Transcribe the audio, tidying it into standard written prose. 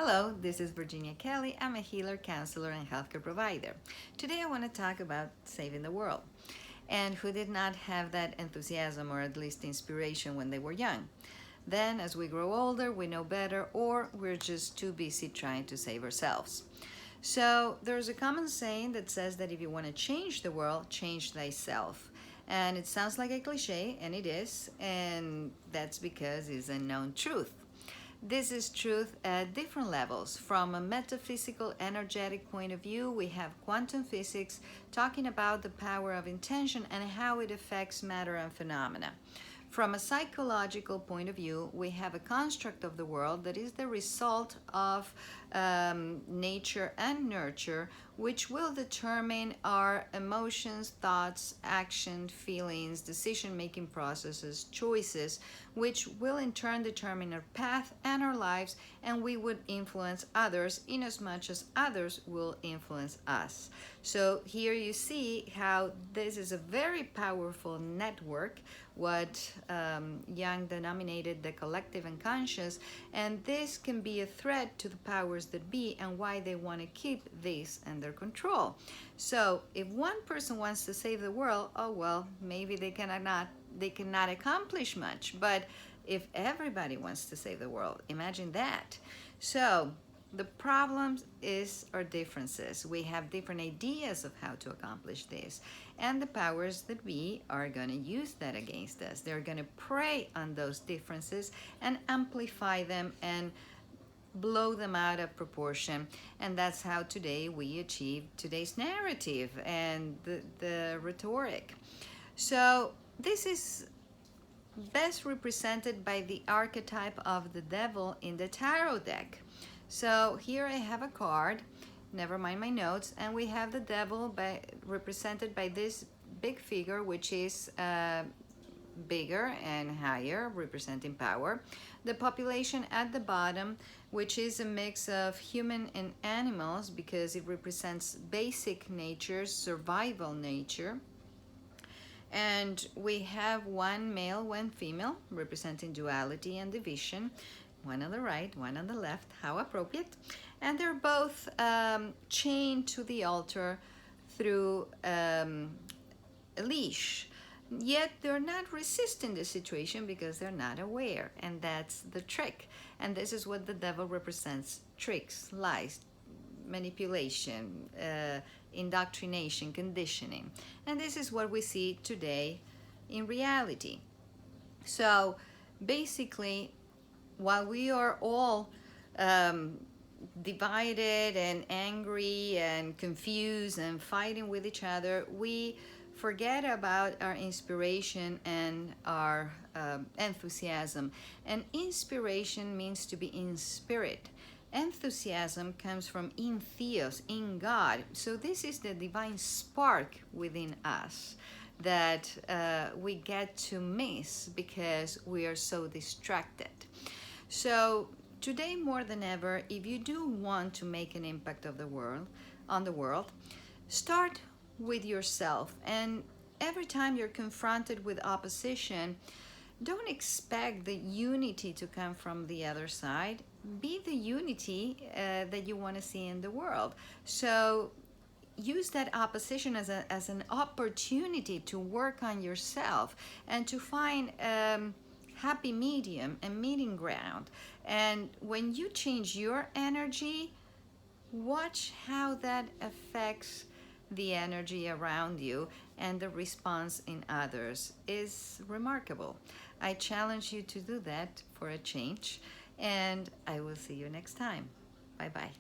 Hello, this is Virginia Kelly. I'm a healer, counselor, and healthcare provider. Today I want to talk about saving the world and who did not have that enthusiasm or at least inspiration when they were young. Then as we grow older, we know better or we're just too busy trying to save ourselves. So there's a common saying that says that if you want to change the world, change thyself. And it sounds like a cliche, and it is, and that's because it's a known truth. This is truth at different levels. From a metaphysical, energetic point of view, we have quantum physics talking about the power of intention and how it affects matter and phenomena. From a psychological point of view, we have a construct of the world that is the result of nature and nurture, which will determine our emotions, thoughts, action, feelings, decision-making processes, choices, which will in turn determine our path and our lives, and we would influence others in as much as others will influence us. So here you see how this is a very powerful network, what Jung denominated the collective unconscious, and this can be a threat to the powers that be and why they want to keep this under control. So if one person wants to save the world, oh well, maybe they cannot accomplish much. But if everybody wants to save the world, imagine that. So the problem is our differences. We have different ideas of how to accomplish this, and the powers that be are going to use that against us. They're going to prey on those differences and amplify them and blow them out of proportion. And that's how today we achieve today's narrative and the rhetoric. So this is best represented by the archetype of the devil in the tarot deck. So here I have a card, never mind my notes, and we have the devil represented by this big figure, which is bigger and higher, representing power. The population at the bottom, which is a mix of human and animals because it represents basic nature, survival nature. And we have one male, one female, representing duality and division. One on the right, one on the left, how appropriate. And they're both chained to the altar through a leash. Yet they're not resisting the situation because they're not aware, and that's the trick. And this is what the devil represents: tricks, lies, manipulation, indoctrination, conditioning. And this is what we see today in reality. So basically, while we are all divided and angry and confused and fighting with each other, we forget about our inspiration and our enthusiasm. And inspiration means to be in spirit. Enthusiasm comes from in theos, in God. So this is the divine spark within us that we get to miss because we are so distracted. So today more than ever, if you do want to make an impact on the world, start with yourself. And every time you're confronted with opposition, don't expect the unity to come from the other side. Be the unity that you want to see in the world. So use that opposition as an opportunity to work on yourself and to find happy medium and meeting ground. And when you change your energy, watch how that affects the energy around you, and the response in others is remarkable. I challenge you to do that for a change, and I will see you next time. Bye-bye.